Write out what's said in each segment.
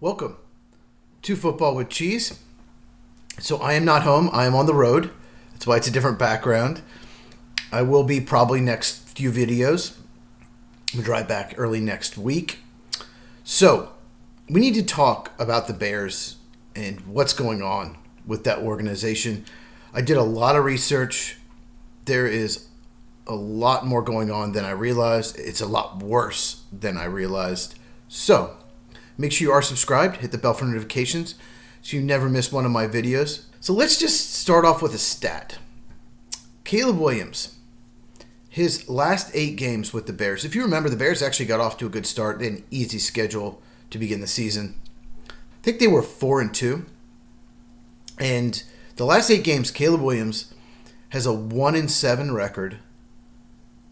Welcome to Football with Cheese. So I am not home. I am on the road. That's why it's a different background. I will be probably next few videos. We'll drive back early next week. So we need to talk about the Bears and what's going on with that organization. I did a lot of research. There is a lot more going on than I realized. It's a lot worse than I realized. So make sure you are subscribed. Hit the bell for notifications so you never miss one of my videos. So let's just start off with a stat. Caleb Williams, his last 8 games with the Bears. If you remember, the Bears actually got off to a good start. They had an easy schedule to begin the season. I think they were 4-2. And the last 8 games, Caleb Williams has a 1-7 record,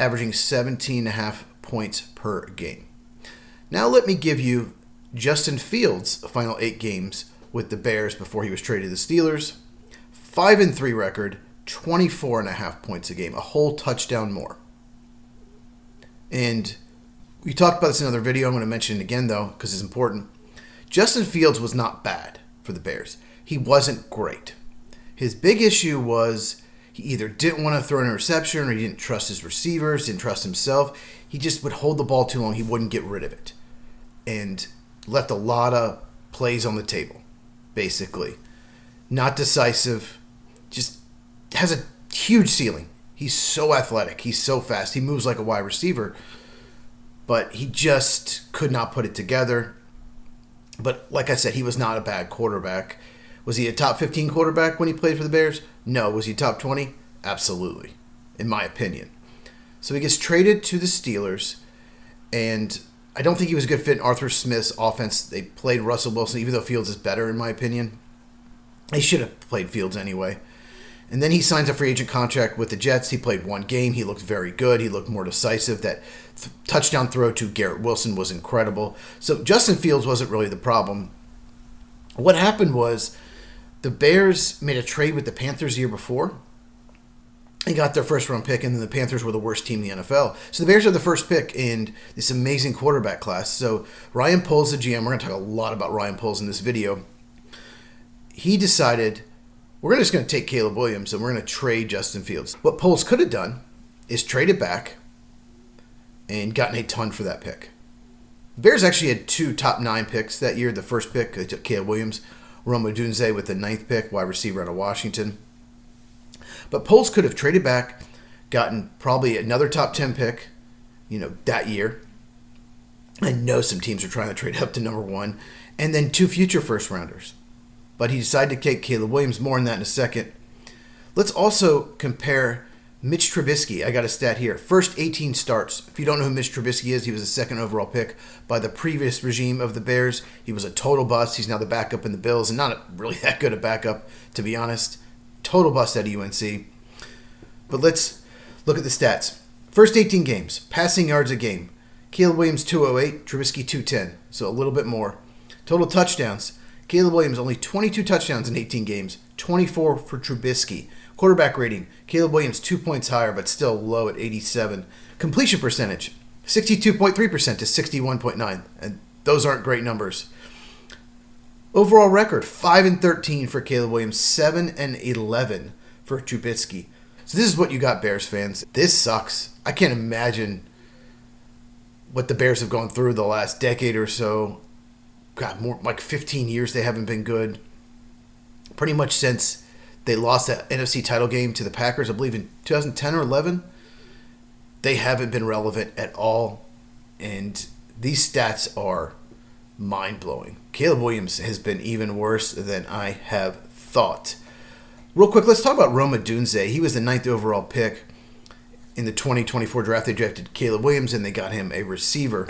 averaging 17.5 points per game. Now let me give you Justin Fields' final 8 games with the Bears before he was traded to the Steelers. 5-3 record, 24.5 points a game, a whole touchdown more. And we talked about this in another video. I'm going to mention it again, though, because it's important. Justin Fields was not bad for the Bears. He wasn't great. His big issue was he either didn't want to throw an interception or he didn't trust his receivers, didn't trust himself. He just would hold the ball too long. He wouldn't get rid of it. And left a lot of plays on the table, basically. Not decisive. Just has a huge ceiling. He's so athletic. He's so fast. He moves like a wide receiver. But he just could not put it together. But like I said, he was not a bad quarterback. Was he a top 15 quarterback when he played for the Bears? No. Was he top 20? Absolutely, in my opinion. So he gets traded to the Steelers, and I don't think he was a good fit in Arthur Smith's offense. They played Russell Wilson, even though Fields is better, in my opinion. They should have played Fields anyway. And then he signs a free agent contract with the Jets. He played 1 game. He looked very good. He looked more decisive. That touchdown throw to Garrett Wilson was incredible. So Justin Fields wasn't really the problem. What happened was the Bears made a trade with the Panthers the year before. They got their first-round pick, and then the Panthers were the worst team in the NFL. So the Bears are the first pick in this amazing quarterback class. So Ryan Poles, the GM, we're going to talk a lot about Ryan Poles in this video. He decided, we're just going to take Caleb Williams, and we're going to trade Justin Fields. What Poles could have done is traded back and gotten a ton for that pick. The Bears actually had 2 top 9 picks that year. The first pick, they took Caleb Williams. Rome Odunze with the 9th pick, wide receiver out of Washington. But Poles could have traded back, gotten probably another top 10 pick, that year. I know some teams are trying to trade up to number 1, and then 2 future first rounders. But he decided to take Caleb Williams. More on that in a second. Let's also compare Mitch Trubisky. I got a stat here. First 18 starts. If you don't know who Mitch Trubisky is, he was the 2nd overall pick by the previous regime of the Bears. He was a total bust. He's now the backup in the Bills, and not really that good a backup, to be honest. Total bust at UNC. But let's look at the stats. First 18 games, passing yards a game. Caleb Williams 208, Trubisky 210, so a little bit more. Total touchdowns. Caleb Williams only 22 touchdowns in 18 games, 24 for Trubisky. Quarterback rating, Caleb Williams 2 points higher, but still low at 87. Completion percentage, 62.3% to 61.9%, and those aren't great numbers. Overall record, 5-13 for Caleb Williams, 7-11 for Trubisky. So this is what you got, Bears fans. This sucks. I can't imagine what the Bears have gone through the last decade or so. God, more like 15 years they haven't been good. Pretty much since they lost that NFC title game to the Packers, I believe in 2010 or 11. They haven't been relevant at all. And these stats are mind-blowing. Caleb Williams has been even worse than I have thought. Real quick, let's talk about Rome Odunze. He was the 9th overall pick in the 2024 draft. They drafted Caleb Williams, and they got him a receiver.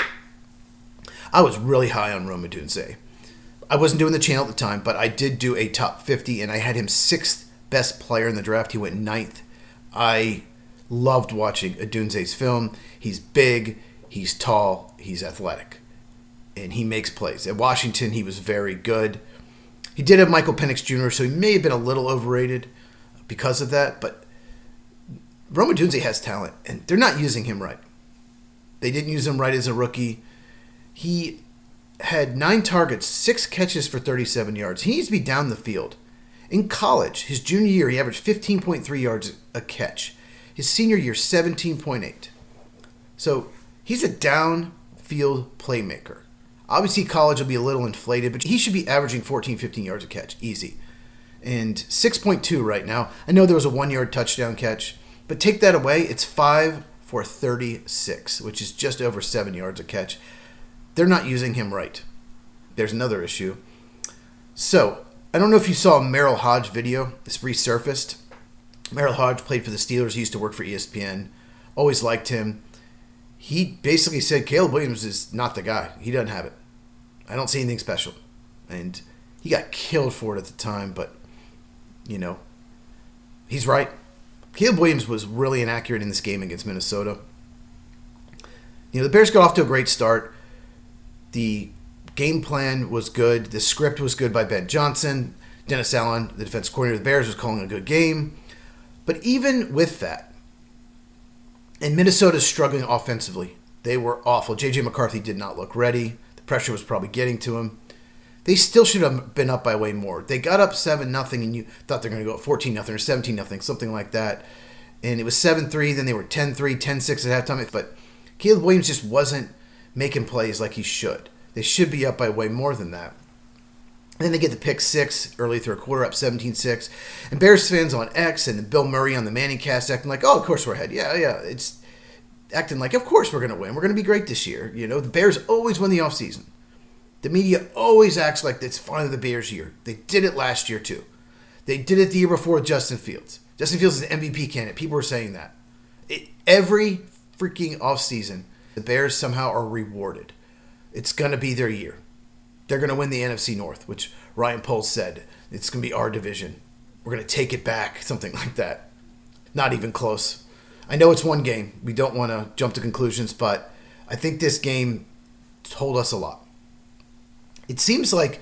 I was really high on Rome Odunze. I wasn't doing the channel at the time, but I did do a top 50, and I had him 6th best player in the draft. He went 9th. I loved watching Odunze's film. He's big, he's tall, he's athletic, and he makes plays. At Washington, he was very good. He did have Michael Penix Jr., so he may have been a little overrated because of that, but Rome Odunze has talent, and they're not using him right. They didn't use him right as a rookie. He had 9 targets, 6 catches for 37 yards. He needs to be down the field. In college, his junior year, he averaged 15.3 yards a catch. His senior year, 17.8. So he's a downfield playmaker. Obviously, college will be a little inflated, but he should be averaging 14, 15 yards a catch, easy. And 6.2 right now. I know there was a 1-yard touchdown catch, but take that away, it's 5 for 36, which is just over 7 yards a catch. They're not using him right. There's another issue. So, I don't know if you saw a Merrill Hodge video. This resurfaced. Merrill Hodge played for the Steelers. He used to work for ESPN. Always liked him. He basically said Caleb Williams is not the guy. He doesn't have it. I don't see anything special. And he got killed for it at the time, but, you know, he's right. Caleb Williams was really inaccurate in this game against Minnesota. You know, the Bears got off to a great start. The game plan was good. The script was good by Ben Johnson. Dennis Allen, the defense coordinator of the Bears, was calling a good game. But even with that, and Minnesota's struggling offensively. They were awful. J.J. McCarthy did not look ready. The pressure was probably getting to him. They still should have been up by way more. They got up 7-0, and you thought they were going to go up 14-0 or 17-0, something like that. And it was 7-3, then they were 10-3, 10-6 at halftime. But Caleb Williams just wasn't making plays like he should. They should be up by way more than that. And then they get the pick 6 early third quarter, up 17-6. And Bears fans on X and Bill Murray on the Manning cast acting like, oh, of course we're ahead. Yeah. It's acting like, of course we're going to win. We're going to be great this year. You know, the Bears always win the offseason. The media always acts like it's finally the Bears' year. They did it last year, too. They did it the year before with Justin Fields. Justin Fields is an MVP candidate. People were saying that. Every freaking offseason, the Bears somehow are rewarded. It's going to be their year. They're going to win the NFC North, which Ryan Poles said. It's going to be our division. We're going to take it back, something like that. Not even close. I know it's one game. We don't want to jump to conclusions, but I think this game told us a lot. It seems like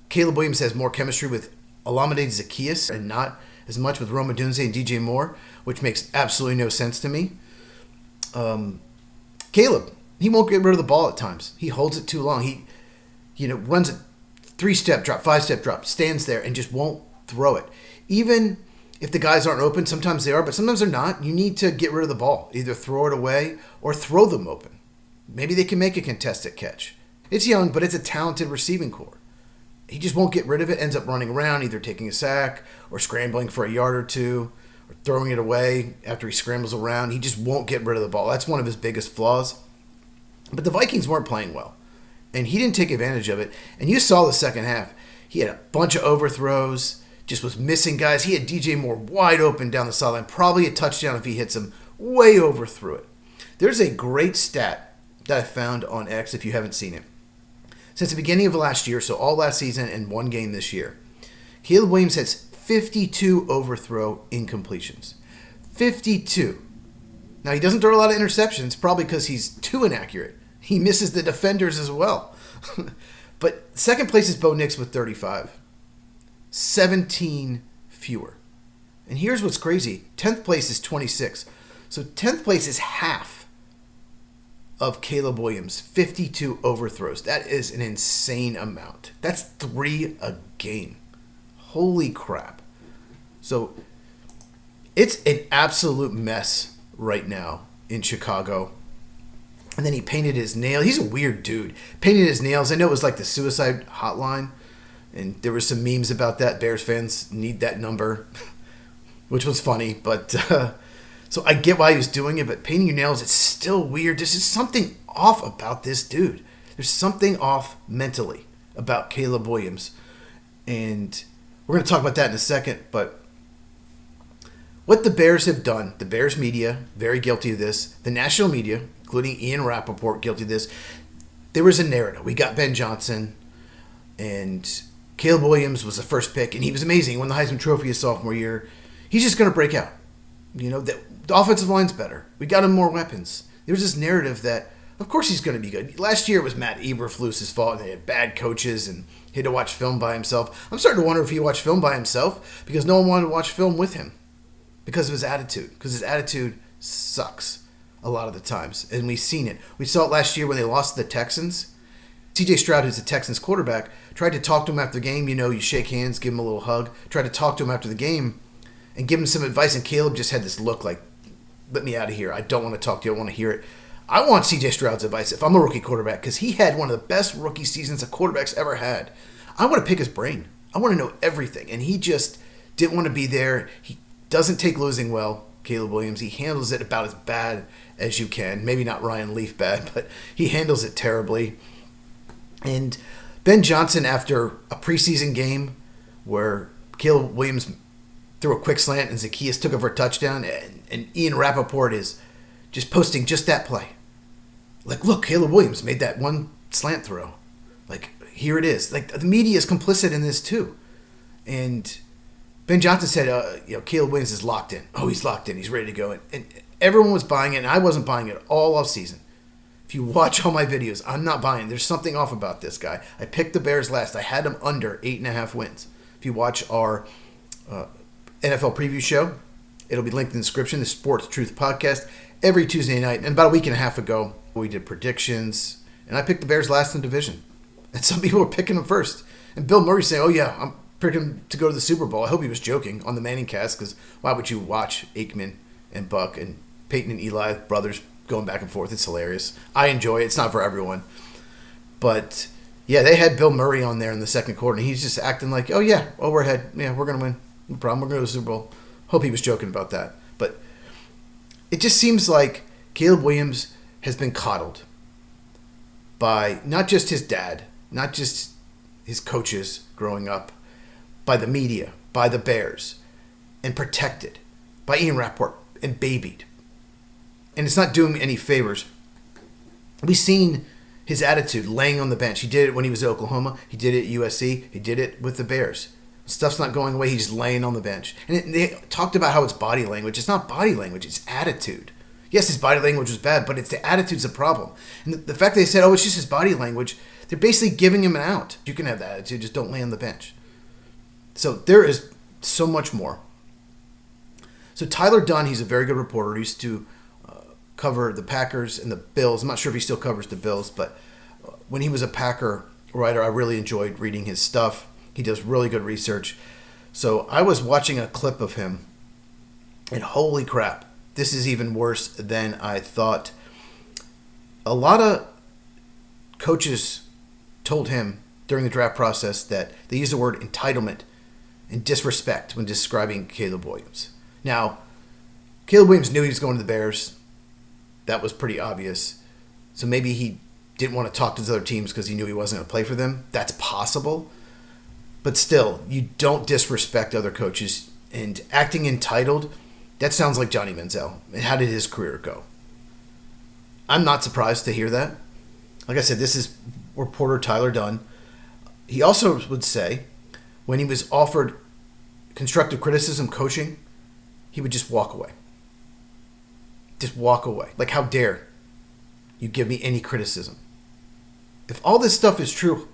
Caleb Williams has more chemistry with Olamide Zaccheaus and not as much with Rome Odunze and DJ Moore, which makes absolutely no sense to me. Caleb, he won't get rid of the ball at times. He holds it too long. He, runs a 3-step drop, 5-step drop, stands there and just won't throw it. Even if the guys aren't open, sometimes they are, but sometimes they're not. You need to get rid of the ball. Either throw it away or throw them open. Maybe they can make a contested catch. It's young, but it's a talented receiving core. He just won't get rid of it, ends up running around, either taking a sack or scrambling for a yard or two or throwing it away after he scrambles around. He just won't get rid of the ball. That's one of his biggest flaws. But the Vikings weren't playing well, and he didn't take advantage of it. And you saw the second half. He had a bunch of overthrows, just was missing guys. He had DJ Moore wide open down the sideline, probably a touchdown if he hits him, way overthrew it. There's a great stat that I found on X if you haven't seen it. Since the beginning of last year, so all last season and one game this year, Caleb Williams has 52 overthrow incompletions. 52. Now, he doesn't throw a lot of interceptions, probably because he's too inaccurate. He misses the defenders as well. But second place is Bo Nix with 35. 17 fewer. And here's what's crazy. 10th place is 26. So 10th place is half of Caleb Williams, 52 overthrows. That is an insane amount. That's 3 a game. Holy crap. So it's an absolute mess right now in Chicago. And then he painted his nail. He's a weird dude. Painted his nails. I know it was like the suicide hotline. And there were some memes about that. Bears fans need that number, which was funny. But so I get why he was doing it, but painting your nails, it's still weird. There's just something off about this dude. There's something off mentally about Caleb Williams. And we're going to talk about that in a second. But what the Bears have done, the Bears media, very guilty of this. The national media, including Ian Rappaport, guilty of this. There was a narrative. We got Ben Johnson, and Caleb Williams was the first pick, and he was amazing. He won the Heisman Trophy his sophomore year. He's just going to break out. The offensive line's better. We got him more weapons. There was this narrative that, of course, he's going to be good. Last year it was Matt Eberflus's fault, and they had bad coaches, and he had to watch film by himself. I'm starting to wonder if he watched film by himself because no one wanted to watch film with him because of his attitude. Because his attitude sucks a lot of the times, and we've seen it. We saw it last year when they lost to the Texans. CJ Stroud, who's the Texans quarterback, tried to talk to him after the game. You shake hands, give him a little hug. Tried to talk to him after the game and give him some advice, and Caleb just had this look like, let me out of here. I don't want to talk to you. I want to hear it. I want CJ Stroud's advice if I'm a rookie quarterback, because he had one of the best rookie seasons a quarterback's ever had. I want to pick his brain. I want to know everything, and he just didn't want to be there. He doesn't take losing well, Caleb Williams. He handles it about as bad as you can. Maybe not Ryan Leaf bad, but he handles it terribly. And Ben Johnson, after a preseason game where Caleb Williams threw a quick slant and Zacchaeus took over a touchdown, and Ian Rappaport is just posting just that play. Like, look, Caleb Williams made that one slant throw. Like, here it is. Like, the media is complicit in this too. And Ben Johnson said, Caleb Williams is locked in. Oh, he's locked in. He's ready to go. And everyone was buying it, and I wasn't buying it all off season. If you watch all my videos, I'm not buying. There's something off about this guy. I picked the Bears last. I had them under 8.5 wins. If you watch our NFL preview show, it'll be linked in the description, the Sports Truth Podcast, every Tuesday night. And about a week and a half ago, we did predictions, and I picked the Bears last in the division. And some people were picking them first. And Bill Murray saying, oh yeah, I'm picking him to go to the Super Bowl. I hope he was joking on the Manning cast, because why would you watch Aikman and Buck and Peyton and Eli, brothers, going back and forth? It's hilarious. I enjoy it. It's not for everyone. But yeah, they had Bill Murray on there in the second quarter, and he's just acting like, oh yeah, we're ahead. Yeah, we're going to win. No problem. We're going to go to the Super Bowl. Hope he was joking about that. But it just seems like Caleb Williams has been coddled by not just his dad, not just his coaches growing up, by the media, by the Bears, and protected by Ian Rappaport and babied. And it's not doing me any favors. We've seen his attitude laying on the bench. He did it when he was at Oklahoma. He did it at USC. He did it with the Bears. Stuff's not going away. He's just laying on the bench. And they talked about how it's body language. It's not body language. It's attitude. Yes, his body language was bad, but it's the attitude's the problem. And the fact they said, oh, it's just his body language, they're basically giving him an out. You can have that attitude, just don't lay on the bench. So there is so much more. So Tyler Dunne, he's a very good reporter. He used to cover the Packers and the Bills. I'm not sure if he still covers the Bills, but when he was a Packer writer, I really enjoyed reading his stuff. He does really good research. So I was watching a clip of him, and holy crap, this is even worse than I thought. A lot of coaches told him during the draft process that they used the word entitlement and disrespect when describing Caleb Williams. Now, Caleb Williams knew he was going to the Bears. That was pretty obvious. So maybe he didn't want to talk to his other teams because he knew he wasn't going to play for them. That's possible. But still, you don't disrespect other coaches. And acting entitled, that sounds like Johnny Manziel. And how did his career go? I'm not surprised to hear that. Like I said, this is reporter Tyler Dunne. He also would say when he was offered constructive criticism coaching, he would just walk away. Just walk away. Like, how dare you give me any criticism? If all this stuff is true,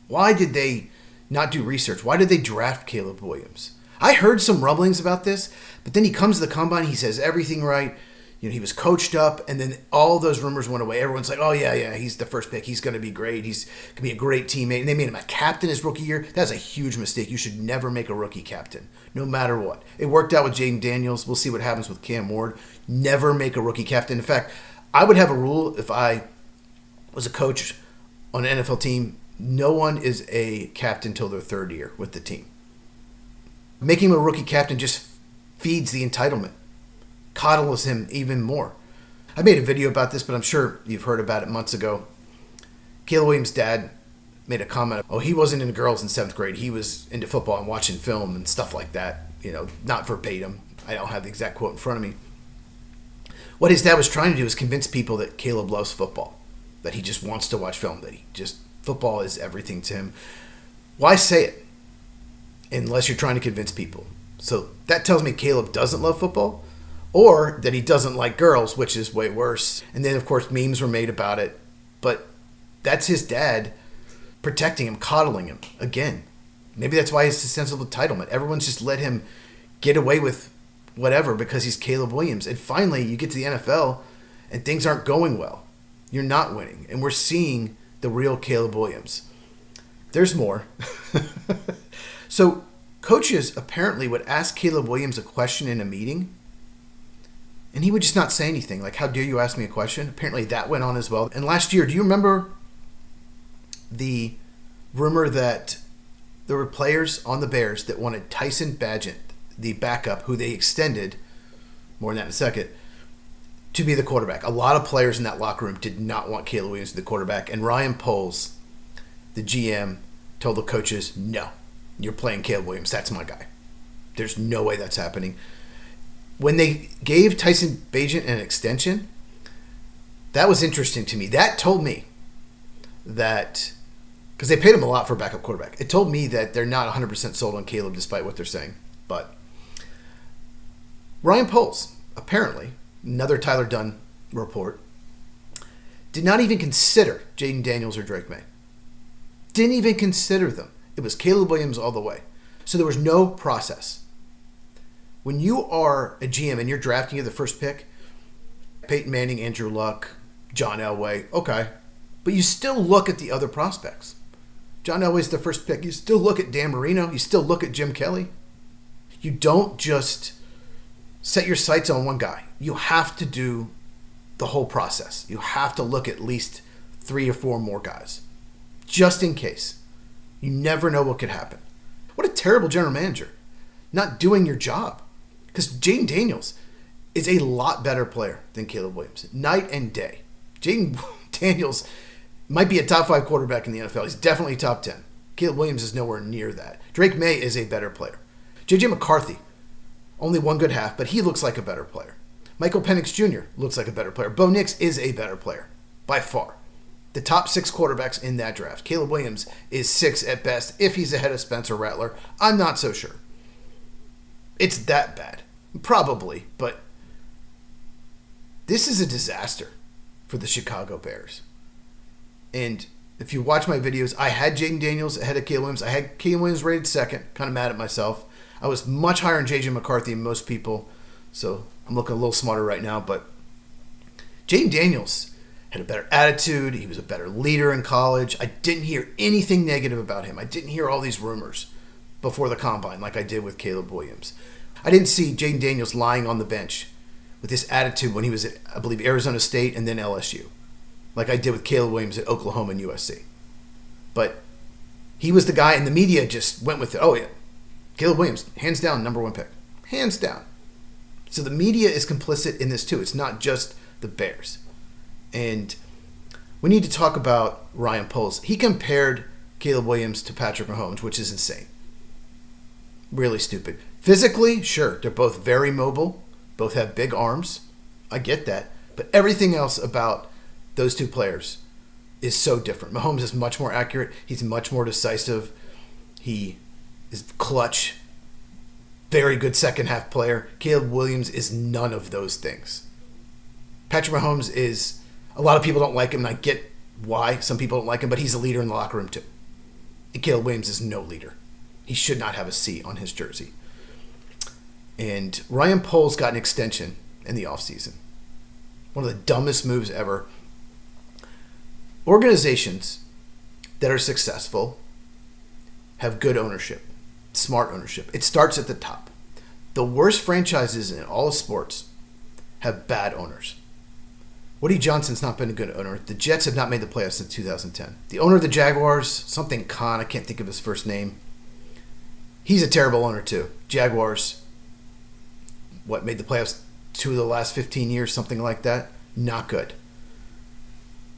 why did they not do research? Why did they draft Caleb Williams? I heard some rumblings about this, but then he comes to the combine, he says everything right. He was coached up, and then all those rumors went away. Everyone's like, oh, yeah, he's the first pick. He's going to be great. He's going to be a great teammate. And they made him a captain his rookie year. That's a huge mistake. You should never make a rookie captain, no matter what. It worked out with Jaden Daniels. We'll see what happens with Cam Ward. Never make a rookie captain. In fact, I would have a rule if I was a coach on an NFL team. No one is a captain till their third year with the team. Making him a rookie captain just feeds the entitlement. Coddles him even more. I made a video about this, but I'm sure you've heard about it months ago. Caleb Williams' dad made a comment, oh, he wasn't into girls in 7th grade. He was into football and watching film and stuff like that. Not verbatim. I don't have the exact quote in front of me. What his dad was trying to do is convince people that Caleb loves football, that he just wants to watch film, that football is everything to him. Why say it unless you're trying to convince people? So that tells me Caleb doesn't love football, or that he doesn't like girls, which is way worse. And then, of course, memes were made about it. But that's his dad protecting him, coddling him. Again, maybe that's why he's a sense of entitlement. Everyone's just let him get away with whatever because he's Caleb Williams. And finally, you get to the NFL, and things aren't going well. You're not winning. And we're seeing the real Caleb Williams. There's more. So coaches apparently would ask Caleb Williams a question in a meeting, and he would just not say anything. Like, how dare you ask me a question? Apparently that went on as well. And last year, do you remember the rumor that there were players on the Bears that wanted Tyson Bagent, the backup, who they extended, more on that in a second, to be the quarterback? A lot of players in that locker room did not want Caleb Williams to be the quarterback. And Ryan Poles, the GM, told the coaches, no, you're playing Caleb Williams. That's my guy. There's no way that's happening. When they gave Tyson Bagent an extension, that was interesting to me. That told me that, because they paid him a lot for a backup quarterback, it told me that they're not 100% sold on Caleb despite what they're saying. But Ryan Poles, apparently, another Tyler Dunn report, did not even consider Jayden Daniels or Drake May. Didn't even consider them. It was Caleb Williams all the way. So there was no process. When you are a GM and you're drafting at the first pick, Peyton Manning, Andrew Luck, John Elway, okay. But you still look at the other prospects. John Elway's the first pick. You still look at Dan Marino. You still look at Jim Kelly. You don't just set your sights on one guy. You have to do the whole process. You have to look at least 3 or 4 more guys, just in case. You never know what could happen. What a terrible general manager, not doing your job. Because Jayden Daniels is a lot better player than Caleb Williams, night and day. Jayden Daniels might be a top 5 quarterback in the NFL. He's definitely top 10. Caleb Williams is nowhere near that. Drake May is a better player. J.J. McCarthy, only one good half, but he looks like a better player. Michael Penix Jr. looks like a better player. Bo Nix is a better player, by far. The top 6 quarterbacks in that draft. Caleb Williams is 6 at best. If he's ahead of Spencer Rattler, I'm not so sure. It's that bad. Probably, but this is a disaster for the Chicago Bears. And if you watch my videos, I had Jayden Daniels ahead of Caleb Williams. I had Caleb Williams rated second. Kind of mad at myself. I was much higher on J.J. McCarthy than most people, so I'm looking a little smarter right now. But Jayden Daniels had a better attitude. He was a better leader in college. I didn't hear anything negative about him. I didn't hear all these rumors before the combine like I did with Caleb Williams. I didn't see Jayden Daniels lying on the bench with this attitude when he was at, I believe, Arizona State and then LSU, like I did with Caleb Williams at Oklahoma and USC. But he was the guy, and the media just went with it. Oh, yeah, Caleb Williams, hands down, number 1 pick. Hands down. So the media is complicit in this too. It's not just the Bears. And we need to talk about Ryan Poles. He compared Caleb Williams to Patrick Mahomes, which is insane. Really stupid. Physically, sure, they're both very mobile. Both have big arms. I get that. But everything else about those 2 players is so different. Mahomes is much more accurate. He's much more decisive. He is clutch. Very good second half player. Caleb Williams is none of those things. Patrick Mahomes is, a lot of people don't like him, and I get why some people don't like him, but he's a leader in the locker room too. And Caleb Williams is no leader. He should not have a C on his jersey. And Ryan Poles got an extension in the offseason. One of the dumbest moves ever. Organizations that are successful have good ownership, smart ownership. It starts at the top. The worst franchises in all of sports have bad owners. Woody Johnson's not been a good owner. The Jets have not made the playoffs since 2010. The owner of the Jaguars, something Khan, I can't think of his first name. He's a terrible owner too. Jaguars, made the playoffs 2 of the last 15 years, something like that? Not good.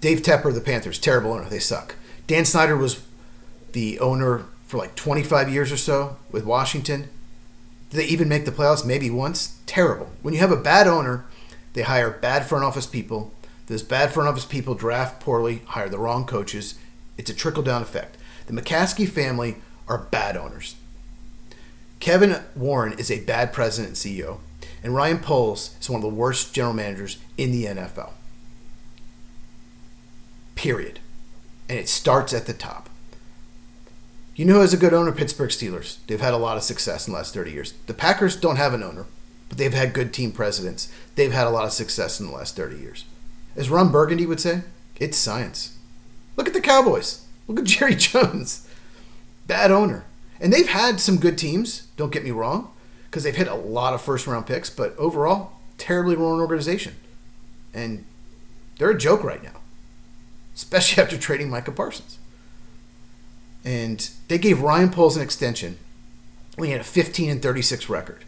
Dave Tepper of the Panthers, terrible owner. They suck. Dan Snyder was the owner for like 25 years or so with Washington. Did they even make the playoffs? Maybe once. Terrible. When you have a bad owner, they hire bad front office people. Those bad front office people draft poorly, hire the wrong coaches. It's a trickle-down effect. The McCaskey family are bad owners. Kevin Warren is a bad president and CEO. And Ryan Poles is one of the worst general managers in the NFL. Period. And it starts at the top. You know who has a good owner? Pittsburgh Steelers. They've had a lot of success in the last 30 years. The Packers don't have an owner, but they've had good team presidents. They've had a lot of success in the last 30 years. As Ron Burgundy would say, it's science. Look at the Cowboys. Look at Jerry Jones. Bad owner. And they've had some good teams, don't get me wrong, because they've hit a lot of first-round picks, but overall, terribly run organization. And they're a joke right now, especially after trading Micah Parsons. And they gave Ryan Poles an extension when he had a 15-36 record.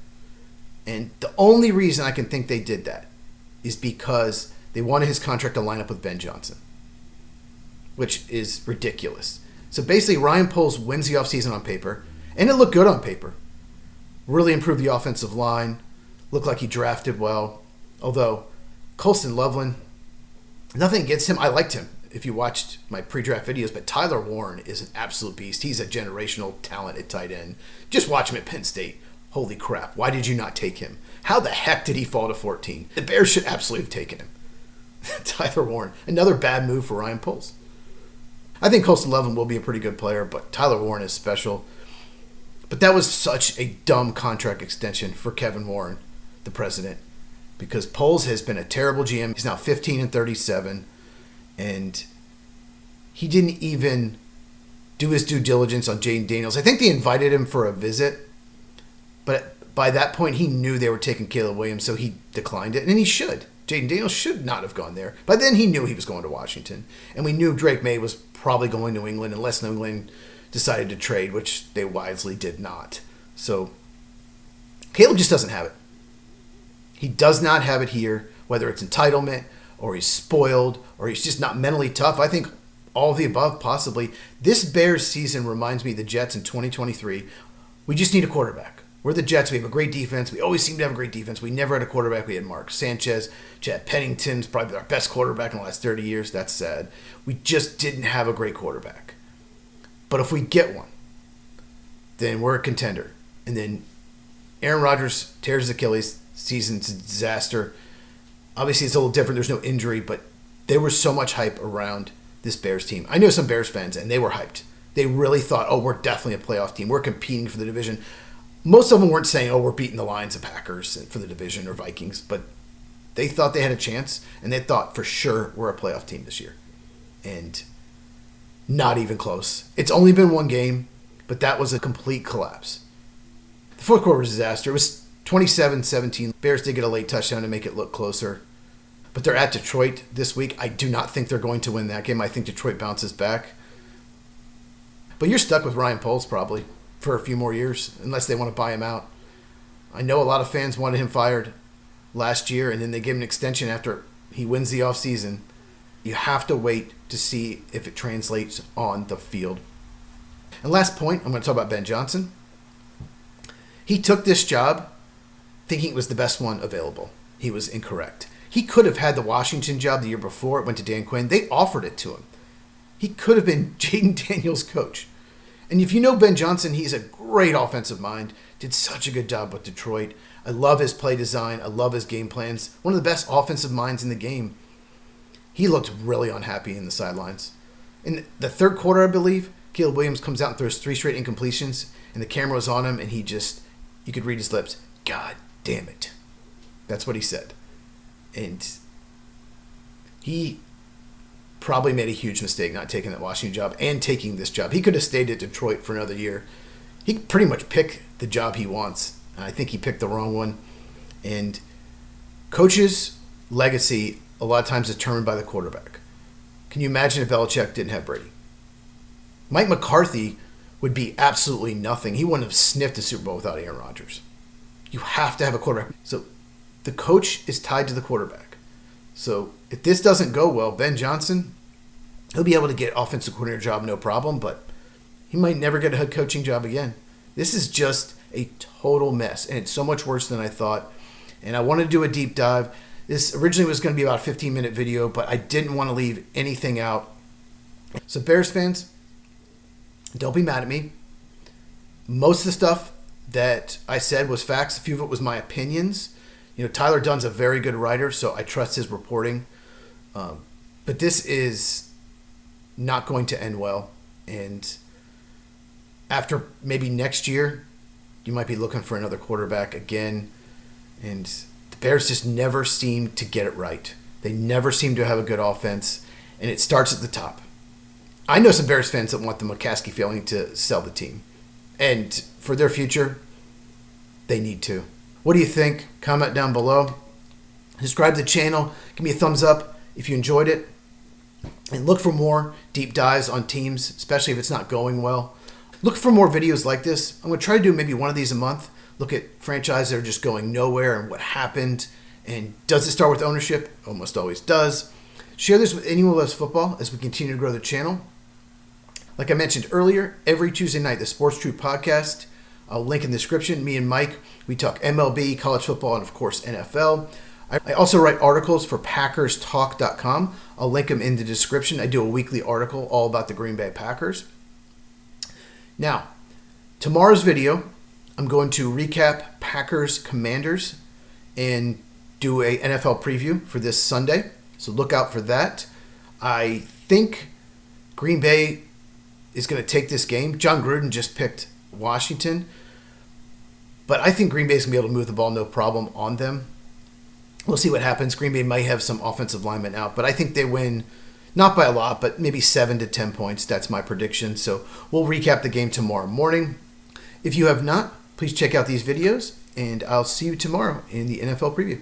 And the only reason I can think they did that is because they wanted his contract to line up with Ben Johnson, which is ridiculous. So basically, Ryan Poles wins the offseason on paper, and it looked good on paper. Really improved the offensive line, looked like he drafted well. Although, Colston Loveland, nothing against him. I liked him if you watched my pre-draft videos, but Tyler Warren is an absolute beast. He's a generational talent at tight end. Just watch him at Penn State. Holy crap, why did you not take him? How the heck did he fall to 14? The Bears should absolutely have taken him. Tyler Warren, another bad move for Ryan Poles. I think Colston Loveland will be a pretty good player, but Tyler Warren is special. But that was such a dumb contract extension for Kevin Warren, the president, because Poles has been a terrible GM. He's now 15-37, and he didn't even do his due diligence on Jayden Daniels. I think they invited him for a visit, but by that point, he knew they were taking Caleb Williams, so he declined it, and he should. Jayden Daniels should not have gone there. By then, he knew he was going to Washington, and we knew Drake May was probably going to England unless New England decided to trade, which they wisely did not. So, Caleb just doesn't have it. He does not have it here, whether it's entitlement, or he's spoiled, or he's just not mentally tough. I think all of the above, possibly. This Bears season reminds me of the Jets in 2023. We just need a quarterback. We're the Jets. We have a great defense. We always seem to have a great defense. We never had a quarterback. We had Mark Sanchez. Chad Pennington's probably our best quarterback in the last 30 years. That's sad. We just didn't have a great quarterback. But if we get one, then we're a contender. And then Aaron Rodgers tears his Achilles. Season's a disaster. Obviously, it's a little different. There's no injury, but there was so much hype around this Bears team. I know some Bears fans, and they were hyped. They really thought, oh, we're definitely a playoff team. We're competing for the division. Most of them weren't saying, oh, we're beating the Lions and Packers for the division or Vikings, but they thought they had a chance, and they thought for sure we're a playoff team this year. And not even close. It's only been one game, but that was a complete collapse. The fourth quarter was a disaster. It was 27-17. Bears did get a late touchdown to make it look closer. But they're at Detroit this week. I do not think they're going to win that game. I think Detroit bounces back. But you're stuck with Ryan Poles probably for a few more years, unless they want to buy him out. I know a lot of fans wanted him fired last year, and then they give him an extension after he wins the offseason. You have to wait to see if it translates on the field. And last point, I'm going to talk about Ben Johnson. He took this job thinking it was the best one available. He was incorrect. He could have had the Washington job the year before. It went to Dan Quinn. They offered it to him. He could have been Jayden Daniels' coach. And if you know Ben Johnson, he's a great offensive mind. Did such a good job with Detroit. I love his play design. I love his game plans. One of the best offensive minds in the game. He looked really unhappy in the sidelines. In the third quarter, I believe, Caleb Williams comes out and throws 3 straight incompletions, and the camera was on him, and he just, you could read his lips. God damn it. That's what he said. And he probably made a huge mistake not taking that Washington job and taking this job. He could have stayed at Detroit for another year. He could pretty much pick the job he wants. I think he picked the wrong one. And coach's legacy a lot of times is determined by the quarterback. Can you imagine if Belichick didn't have Brady? Mike McCarthy would be absolutely nothing. He wouldn't have sniffed a Super Bowl without Aaron Rodgers. You have to have a quarterback. So the coach is tied to the quarterback. So if this doesn't go well, Ben Johnson, he'll be able to get offensive coordinator job no problem, but he might never get a head coaching job again. This is just a total mess, and it's so much worse than I thought. And I wanted to do a deep dive. This originally was going to be about a 15-minute video, but I didn't want to leave anything out. So Bears fans, don't be mad at me. Most of the stuff that I said was facts. A few of it was my opinions. You know, Tyler Dunn's a very good writer, so I trust his reporting. But this is not going to end well. And after maybe next year, you might be looking for another quarterback again. And the Bears just never seem to get it right. They never seem to have a good offense. And it starts at the top. I know some Bears fans that want the McCaskey family to sell the team. And for their future, they need to. What do you think? Comment down below. Subscribe to the channel. Give me a thumbs up if you enjoyed it. And look for more deep dives on teams, especially if it's not going well. Look for more videos like this. I'm going to try to do maybe one of these a month. Look at franchises that are just going nowhere and what happened. And does it start with ownership? Almost always does. Share this with anyone who loves football as we continue to grow the channel. Like I mentioned earlier, every Tuesday night, the Sports Truth Podcast. I'll link in the description. Me and Mike, we talk MLB, college football, and of course NFL. I also write articles for PackersTalk.com. I'll link them in the description. I do a weekly article all about the Green Bay Packers. Now, tomorrow's video, I'm going to recap Packers Commanders and do a NFL preview for this Sunday. So look out for that. I think Green Bay is going to take this game. John Gruden just picked Washington. But I think Green Bay is going to be able to move the ball no problem on them. We'll see what happens. Green Bay might have some offensive linemen out, but I think they win, not by a lot, but maybe 7 to 10 points. That's my prediction. So we'll recap the game tomorrow morning. If you have not, please check out these videos, and I'll see you tomorrow in the NFL preview.